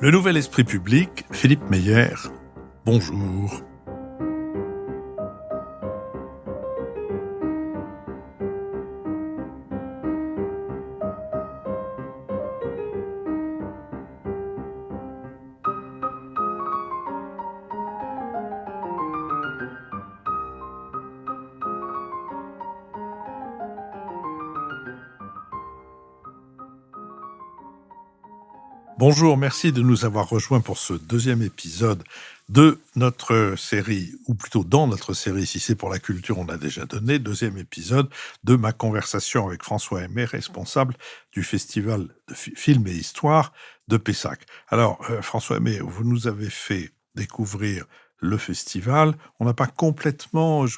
Le Nouvel Esprit Public, Philippe Meyer, bonjour. Bonjour, merci de nous avoir rejoints pour ce deuxième épisode de notre série, ou plutôt dans notre série, si c'est pour la culture, on a déjà donné, deuxième épisode de ma conversation avec François Aimé, responsable du Festival de Films et Histoire de Pessac. Alors, François Aimé, vous nous avez fait découvrir le festival. Je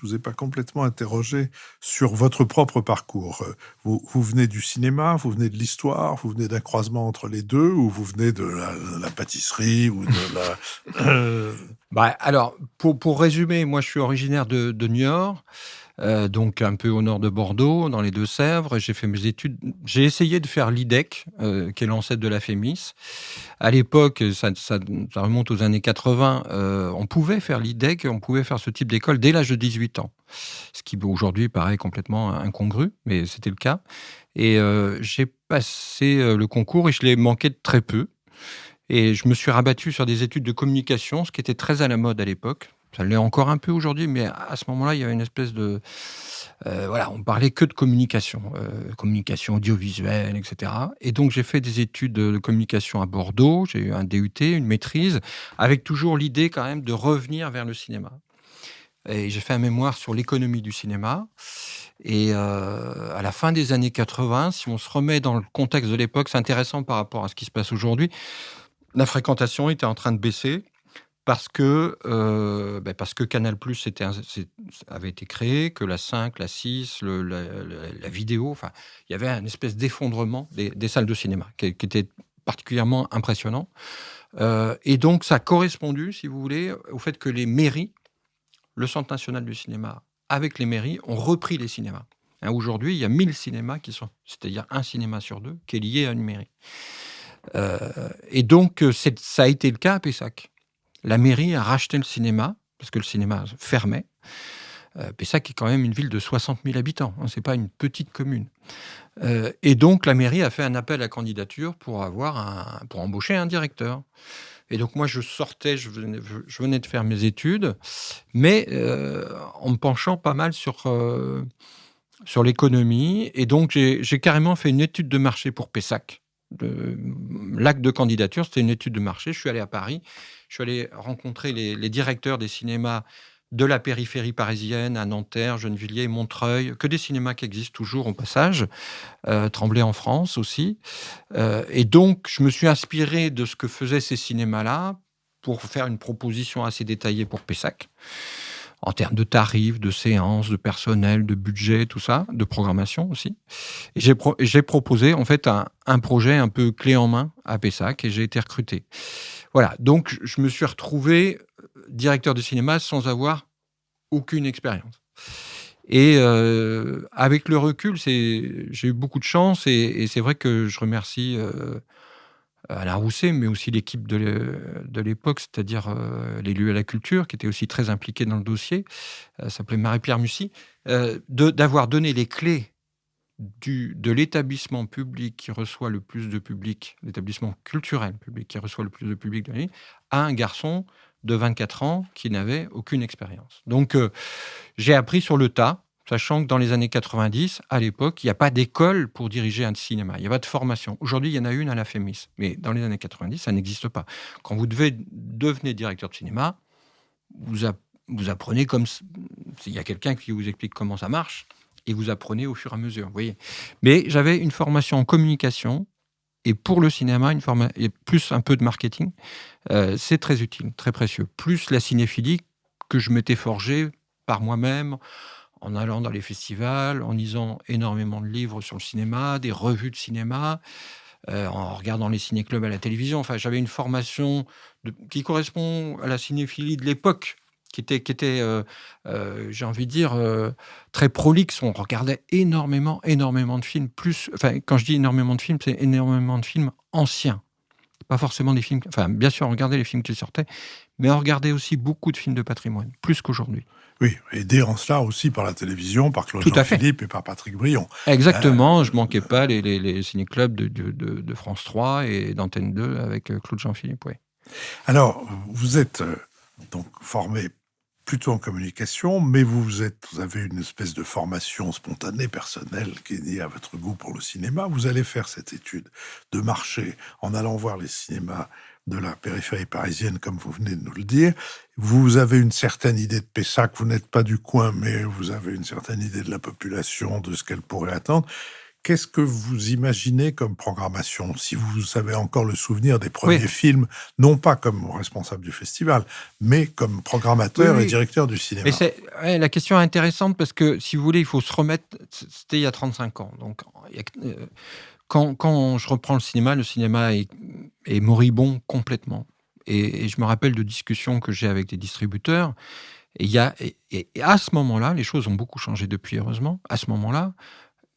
vous ai pas complètement interrogé sur votre propre parcours. Vous venez du cinéma, vous venez de l'histoire, vous venez d'un croisement entre les deux, ou vous venez de la pâtisserie ou de la... Alors, pour résumer, moi je suis originaire de Niort, donc un peu au nord de Bordeaux, dans les Deux-Sèvres. J'ai fait mes études. J'ai essayé de faire l'IDEC, qui est l'ancêtre de la FEMIS. À l'époque, ça remonte aux années 80, on pouvait faire l'IDEC, on pouvait faire ce type d'école dès l'âge de 18 ans. Ce qui aujourd'hui paraît complètement incongru, mais c'était le cas. Et j'ai passé le concours et je l'ai manqué de très peu. Et je me suis rabattu sur des études de communication, ce qui était très à la mode à l'époque. Ça l'est encore un peu aujourd'hui, mais à ce moment-là, il y avait une espèce de... on parlait que de communication, communication audiovisuelle, etc. Et donc, j'ai fait des études de communication à Bordeaux. J'ai eu un DUT, une maîtrise, avec toujours l'idée quand même de revenir vers le cinéma. Et j'ai fait un mémoire sur l'économie du cinéma. Et à la fin des années 80, si on se remet dans le contexte de l'époque, c'est intéressant par rapport à ce qui se passe aujourd'hui. La fréquentation était en train de baisser parce que Canal+ avait été créé, que la 5, la 6, la vidéo, enfin, il y avait un espèce d'effondrement des salles de cinéma qui était particulièrement impressionnant. Et donc, ça a correspondu, si vous voulez, au fait que les mairies, le Centre national du cinéma, avec les mairies, ont repris les cinémas. Aujourd'hui, il y a 1000 cinémas c'est-à-dire un cinéma sur deux, qui est lié à une mairie. Et donc, ça a été le cas à Pessac. La mairie a racheté le cinéma, parce que le cinéma fermait. Pessac est quand même une ville de 60 000 habitants, ce n'est pas une petite commune. Et donc, la mairie a fait un appel à candidature pour embaucher un directeur. Et donc, moi, je venais de faire mes études, mais en me penchant pas mal sur l'économie. Et donc, j'ai carrément fait une étude de marché pour Pessac. L'acte de candidature, c'était une étude de marché. Je suis allé à Paris, je suis allé rencontrer les directeurs des cinémas de la périphérie parisienne, à Nanterre, Gennevilliers, Montreuil, que des cinémas qui existent toujours au passage, Tremblay en France aussi. Et donc, je me suis inspiré de ce que faisaient ces cinémas-là pour faire une proposition assez détaillée pour Pessac, en termes de tarifs, de séances, de personnel, de budget, tout ça, de programmation aussi. Et j'ai proposé en fait un projet un peu clé en main à Pessac et j'ai été recruté. Voilà, donc je me suis retrouvé directeur de cinéma sans avoir aucune expérience. Et avec le recul, j'ai eu beaucoup de chance et c'est vrai que je remercie Alain Rousset, mais aussi l'équipe de l'époque, c'est-à-dire les lieux à la culture, qui était aussi très impliquée dans le dossier, s'appelait Marie-Pierre Mussy, d'avoir donné les clés de l'établissement public qui reçoit le plus de public, l'établissement culturel public qui reçoit le plus de public de l'année, à un garçon de 24 ans qui n'avait aucune expérience. Donc, j'ai appris sur le tas, sachant que dans les années 90, à l'époque, il n'y a pas d'école pour diriger un cinéma. Il n'y a pas de formation. Aujourd'hui, il y en a une à la FEMIS. Mais dans les années 90, ça n'existe pas. Quand vous devenez directeur de cinéma, vous apprenez comme... Il y a quelqu'un qui vous explique comment ça marche, et vous apprenez au fur et à mesure. Vous voyez. Mais j'avais une formation en communication, et pour le cinéma, et plus un peu de marketing, c'est très utile, très précieux. Plus la cinéphilie que je m'étais forgée par moi-même, en allant dans les festivals, en lisant énormément de livres sur le cinéma, des revues de cinéma, en regardant les ciné-clubs à la télévision. Enfin, j'avais une formation qui correspond à la cinéphilie de l'époque, qui était j'ai envie de dire, très prolixe. On regardait énormément de films. Quand je dis énormément de films, c'est énormément de films anciens. Pas forcément des films... Enfin, bien sûr, on regardait les films qui sortaient, mais on regardait aussi beaucoup de films de patrimoine, plus qu'aujourd'hui. Oui, aidé en cela aussi par la télévision, par Claude Tout à fait. Jean-Philippe et par Patrick Brion. Exactement, je manquais pas les ciné-clubs de France 3 et d'Antenne 2 avec Claude Jean-Philippe, oui. Alors, vous êtes donc formé plutôt en communication, mais vous avez une espèce de formation spontanée, personnelle, qui est liée à votre goût pour le cinéma. Vous allez faire cette étude de marché en allant voir les cinémas de la périphérie parisienne, comme vous venez de nous le dire. Vous avez une certaine idée de Pessac, vous n'êtes pas du coin, mais vous avez une certaine idée de la population, de ce qu'elle pourrait attendre. Qu'est-ce que vous imaginez comme programmation, si vous avez encore le souvenir des premiers films, non pas comme responsable du festival, mais comme programmateur et directeur du cinéma? Mais la question est intéressante parce que, si vous voulez, il faut se remettre... C'était il y a 35 ans. Donc, quand je reprends le cinéma est moribond complètement. Et je me rappelle de discussions que j'ai avec des distributeurs. Et à ce moment-là, les choses ont beaucoup changé depuis, heureusement. À ce moment-là,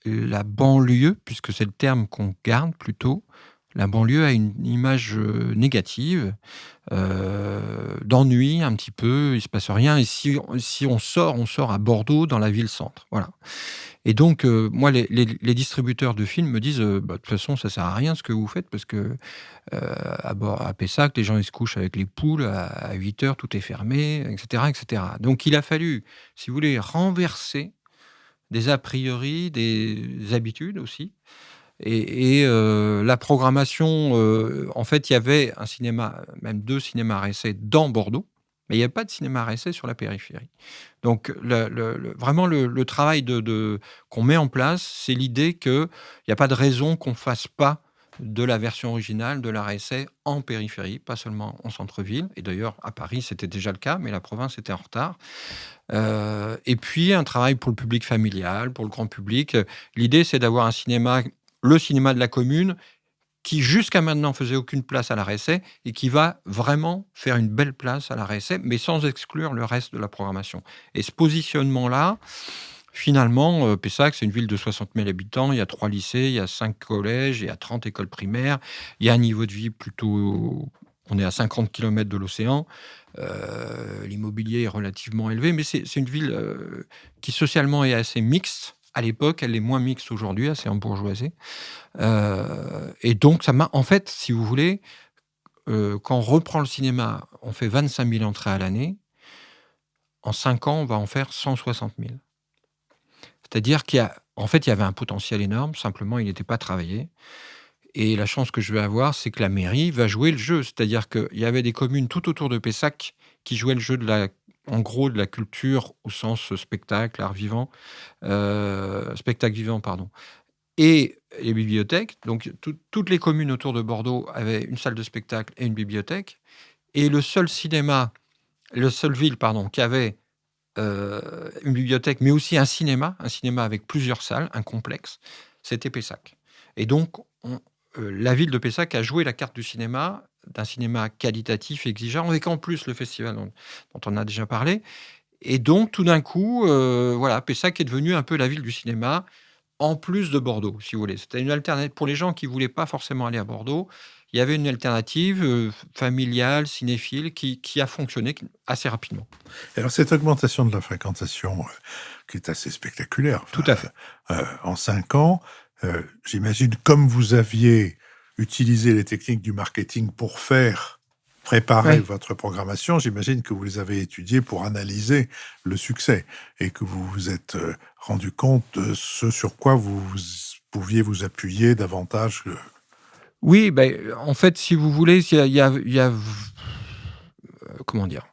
la banlieue, puisque c'est le terme qu'on garde plutôt, la banlieue a une image négative, d'ennui un petit peu, il ne se passe rien. Et si on sort à Bordeaux, dans la ville-centre. Voilà. Et donc, moi, les distributeurs de films me disent de toute façon, ça ne sert à rien ce que vous faites, parce que à Pessac, les gens ils se couchent avec les poules, à 8 heures, tout est fermé, etc., etc. Donc, il a fallu, si vous voulez, renverser des a priori, des habitudes aussi. Et la programmation, en fait, il y avait un cinéma, même 2 cinémas à essai dans Bordeaux, mais il n'y avait pas de cinéma à essai sur la périphérie. Donc, vraiment, le travail qu'on met en place, c'est l'idée qu'il n'y a pas de raison qu'on ne fasse pas de la version originale de l'art essai en périphérie, pas seulement en centre-ville. Et d'ailleurs, à Paris, c'était déjà le cas, mais la province était en retard. Et puis, un travail pour le public familial, pour le grand public. L'idée, c'est d'avoir le cinéma de la commune, qui jusqu'à maintenant faisait aucune place à l'art essai et qui va vraiment faire une belle place à l'art essai, mais sans exclure le reste de la programmation. Et ce positionnement-là, finalement, Pessac, c'est une ville de 60 000 habitants, il y a 3 lycées, il y a 5 collèges, il y a 30 écoles primaires, il y a un niveau de vie plutôt... On est à 50 km de l'océan, l'immobilier est relativement élevé, mais c'est une ville qui socialement est assez mixte. À l'époque, elle est moins mixte aujourd'hui, assez embourgeoisée. Et donc, en fait, si vous voulez, quand on reprend le cinéma, on fait 25 000 entrées à l'année. En 5 ans, on va en faire 160 000. C'est-à-dire il y avait un potentiel énorme, simplement, il n'était pas travaillé. Et la chance que je vais avoir, c'est que la mairie va jouer le jeu. C'est-à-dire qu'il y avait des communes tout autour de Pessac qui jouaient le jeu en gros, de la culture au sens spectacle, art vivant, spectacle vivant, pardon. Et les bibliothèques. Donc, toutes les communes autour de Bordeaux avaient une salle de spectacle et une bibliothèque. Et le seul ville, qui avait une bibliothèque, mais aussi un cinéma avec plusieurs salles, un complexe, c'était Pessac. Et donc, la ville de Pessac a joué la carte du cinéma, d'un cinéma qualitatif, exigeant, avec en plus le festival dont on a déjà parlé. Et donc, tout d'un coup, Pessac est devenu un peu la ville du cinéma, en plus de Bordeaux, si vous voulez. C'était une alternative pour les gens qui ne voulaient pas forcément aller à Bordeaux. Il y avait une alternative familiale, cinéphile, qui a fonctionné assez rapidement. Alors, cette augmentation de la fréquentation, qui est assez spectaculaire, tout à fait. En 5 ans, j'imagine, comme vous aviez utilisé les techniques du marketing pour préparer votre programmation, j'imagine que vous les avez étudiées pour analyser le succès et que vous vous êtes rendu compte de ce sur quoi vous pouviez vous appuyer davantage. Oui, en fait, si vous voulez, il y a comment dire,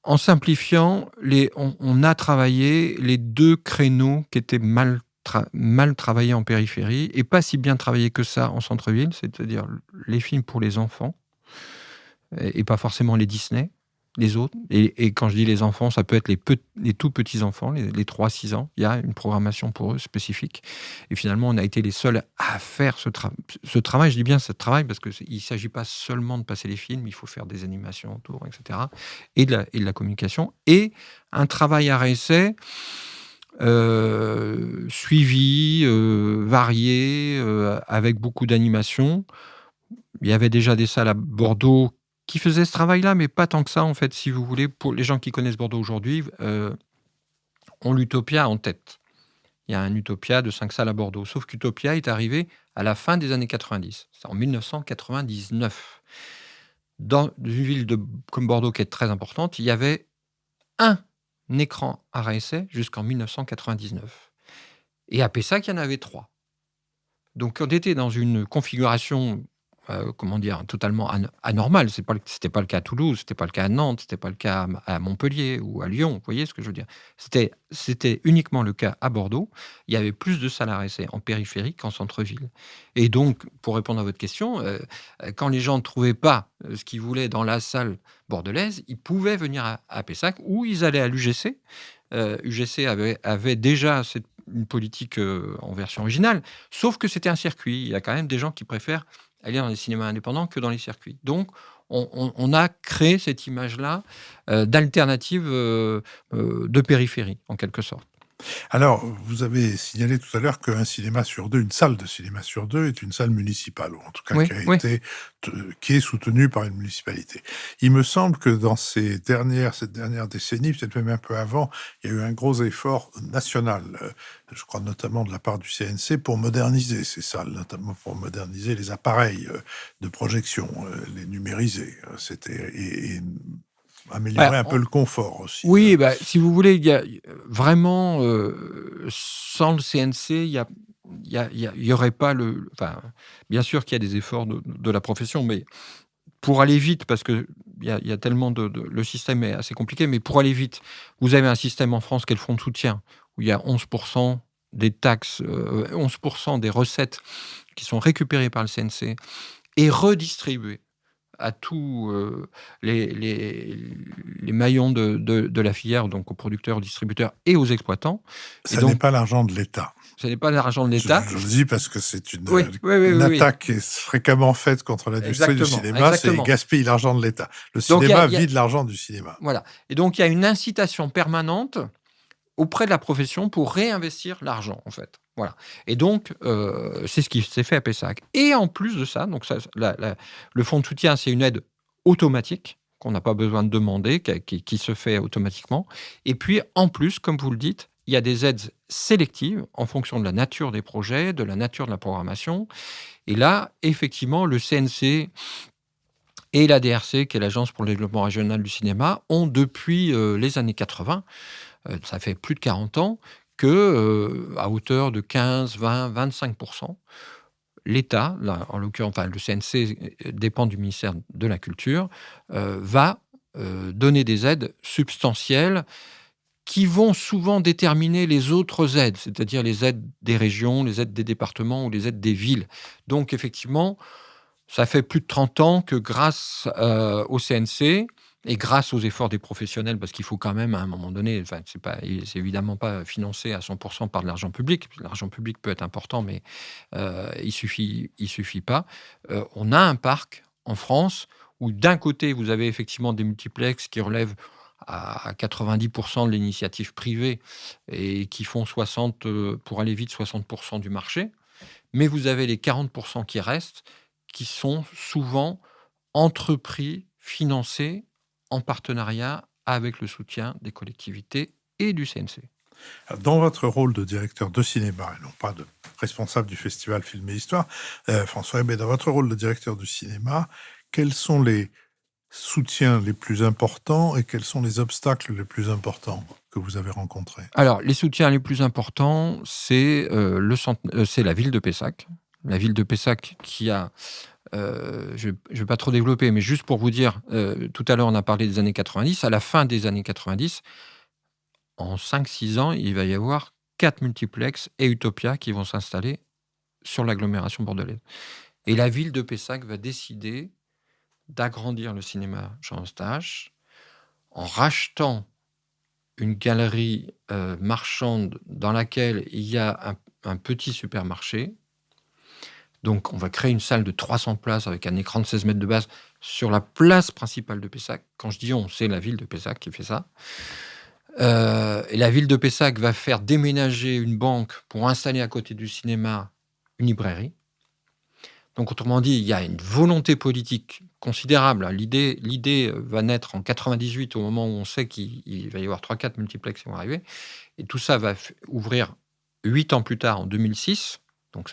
en simplifiant, on a travaillé les 2 créneaux qui étaient mal travaillés en périphérie et pas si bien travaillés que ça en centre-ville, c'est-à-dire les films pour les enfants et pas forcément les Disney, les autres. Et quand je dis les enfants, ça peut être les tout petits enfants, les 3-6 ans. Il y a une programmation pour eux spécifique. Et finalement, on a été les seuls à faire ce travail. Je dis bien ce travail parce qu'il ne s'agit pas seulement de passer les films, il faut faire des animations autour, etc. Et de la communication. Et un travail à essai suivi, varié, avec beaucoup d'animation. Il y avait déjà des salles à Bordeaux qui faisaient ce travail-là, mais pas tant que ça, en fait, si vous voulez. Pour les gens qui connaissent Bordeaux aujourd'hui, ont l'Utopia en tête. Il y a un Utopia de 5 salles à Bordeaux. Sauf qu'Utopia est arrivé à la fin des années 90. C'est en 1999. Dans une ville comme Bordeaux, qui est très importante, il y avait un écran arrêt essai jusqu'en 1999. Et à Pessac, il y en avait 3. Donc, on était dans une configuration, totalement anormale. C'était pas le cas à Toulouse, c'était pas le cas à Nantes, c'était pas le cas à Montpellier ou à Lyon. Vous voyez ce que je veux dire? C'était uniquement le cas à Bordeaux. Il y avait plus de salles à essai en périphérie qu'en centre-ville. Et donc, pour répondre à votre question, quand les gens ne trouvaient pas ce qu'ils voulaient dans la salle bordelaise, ils pouvaient venir à Pessac ou ils allaient à l'UGC. UGC avait déjà une politique en version originale, sauf que c'était un circuit. Il y a quand même des gens qui préfèrent aller dans les cinémas indépendants que dans les circuits. Donc, on a créé cette image-là d'alternative de périphérie, en quelque sorte. Alors, vous avez signalé tout à l'heure qu'un cinéma sur deux, une salle de cinéma sur deux, est une salle municipale, ou en tout cas Oui, oui. qui est soutenue par une municipalité. Il me semble que dans cette dernière décennie, peut-être même un peu avant, il y a eu un gros effort national, je crois notamment de la part du CNC, pour moderniser ces salles, notamment pour moderniser les appareils de projection, les numériser. Et améliorer un peu le confort aussi. Oui, si vous voulez, il y a vraiment, sans le CNC, il y aurait pas bien sûr qu'il y a des efforts de la profession, mais pour aller vite, parce que il y a tellement le système est assez compliqué, mais pour aller vite, vous avez un système en France qui est le fonds de soutien, où il y a 11% des taxes, 11% des recettes qui sont récupérées par le CNC et redistribuées à tous les maillons de la filière, donc aux producteurs, aux distributeurs et aux exploitants. Ça n'est pas l'argent de l'État. Ce n'est pas l'argent de l'État. Je le dis parce que c'est une Oui. attaque qui est fréquemment faite contre l'industrie du cinéma, c'est gaspiller l'argent de l'État. Le cinéma vide l'argent du cinéma. Voilà. Et donc, il y a une incitation permanente auprès de la profession pour réinvestir l'argent, en fait. Voilà. Et donc, c'est ce qui s'est fait à Pessac. Et en plus de ça, donc le fonds de soutien, c'est une aide automatique qu'on n'a pas besoin de demander, qui se fait automatiquement. Et puis, en plus, comme vous le dites, il y a des aides sélectives en fonction de la nature des projets, de la nature de la programmation. Et là, effectivement, le CNC et la DRC, qui est l'Agence pour le développement régional du cinéma, ont depuis les années 80, ça fait plus de 40 ans, que à hauteur de 15, 20, 25%, l'État, là, en l'occurrence, le CNC dépend du ministère de la Culture, va donner des aides substantielles qui vont souvent déterminer les autres aides, c'est-à-dire les aides des régions, les aides des départements ou les aides des villes. Donc, effectivement, ça fait plus de 30 ans que grâce au CNC et grâce aux efforts des professionnels, parce qu'il faut quand même, à un moment donné, c'est évidemment pas financé à 100% par de l'argent public. L'argent public peut être important, mais il suffit pas. On a un parc en France où d'un côté, vous avez effectivement des multiplexes qui relèvent à 90% de l'initiative privée et qui font pour aller vite, 60% du marché. Mais vous avez les 40% qui restent, qui sont souvent entrepris, financés en partenariat avec le soutien des collectivités et du CNC. Dans votre rôle de directeur de cinéma, et non pas de responsable du festival Film et Histoire, François, mais dans votre rôle de directeur du cinéma, quels sont les soutiens les plus importants et quels sont les obstacles les plus importants que vous avez rencontrés? Alors, les soutiens les plus importants, c'est c'est la ville de Pessac. La ville de Pessac qui a... je ne vais pas trop développer, mais juste pour vous dire, tout à l'heure, on a parlé des années 90. À la fin des années 90, en 5-6 ans, il va y avoir 4 multiplexes et Utopia qui vont s'installer sur l'agglomération bordelaise. Et la ville de Pessac va décider d'agrandir le cinéma Jean Eustache en rachetant une galerie marchande dans laquelle il y a un petit supermarché. Donc, on va créer une salle de 300 places avec un écran de 16 mètres de base sur la place principale de Pessac. Quand je dis on, c'est la ville de Pessac qui fait ça. Et la ville de Pessac va faire déménager une banque pour installer à côté du cinéma une librairie. Donc, autrement dit, il y a une volonté politique considérable. L'idée va naître en 98, au moment où on sait qu'il va y avoir 3-4 multiplexes qui vont arriver. Et tout ça va ouvrir 8 ans plus tard, en 2006. Donc,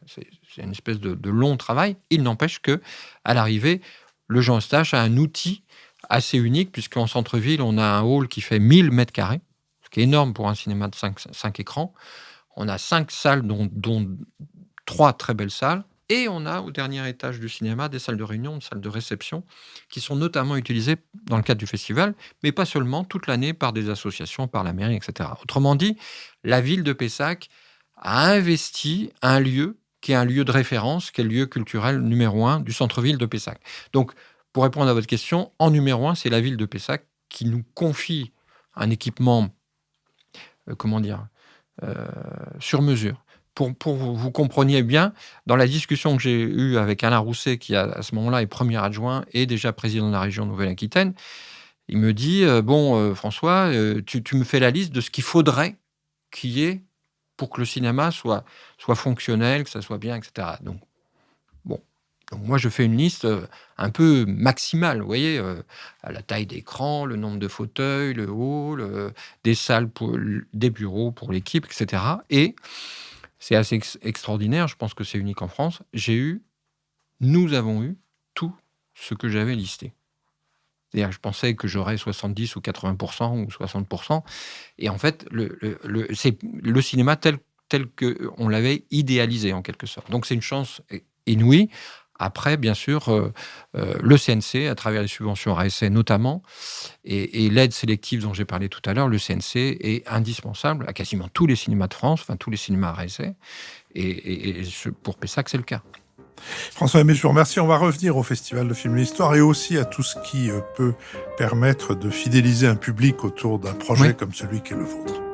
c'est une espèce de long travail. Il n'empêche que, à l'arrivée, le Jean Eustache a un outil assez unique, puisqu'en centre-ville, on a un hall qui fait 1000 mètres carrés, ce qui est énorme pour un cinéma de 5 écrans. On a 5 salles, dont 3 très belles salles. Et on a au dernier étage du cinéma des salles de réunion, des salles de réception, qui sont notamment utilisées dans le cadre du festival, mais pas seulement, toute l'année par des associations, par la mairie, etc. Autrement dit, la ville de Pessac a investi un lieu qui est un lieu de référence, qui est le lieu culturel numéro 1 du centre-ville de Pessac. Donc, pour répondre à votre question, en numéro 1, c'est la ville de Pessac qui nous confie un équipement, sur mesure. Pour vous compreniez bien, dans la discussion que j'ai eue avec Alain Rousset, qui à ce moment-là est premier adjoint et déjà président de la région Nouvelle-Aquitaine, il me dit François, tu me fais la liste de ce qu'il faudrait qu'il y ait pour que le cinéma soit fonctionnel, que ça soit bien, etc. Donc moi, je fais une liste un peu maximale, vous voyez, à la taille d'écran, le nombre de fauteuils, le hall, des salles, des bureaux pour l'équipe, etc. Et c'est assez extraordinaire, je pense que c'est unique en France. Nous avons eu tout ce que j'avais listé. C'est-à-dire, je pensais que j'aurais 70 ou 80% ou 60%. Et en fait, c'est le cinéma tel qu'on l'avait idéalisé, en quelque sorte. Donc, c'est une chance inouïe. Après, bien sûr, le CNC, à travers les subventions RSA notamment, et l'aide sélective dont j'ai parlé tout à l'heure, le CNC est indispensable à quasiment tous les cinémas de France, enfin tous les cinémas RSA, et pour Pessac, c'est le cas. François Aimé, je vous remercie. On va revenir au Festival de Film et d'Histoire et aussi à tout ce qui peut permettre de fidéliser un public autour d'un projet comme celui qui est le vôtre.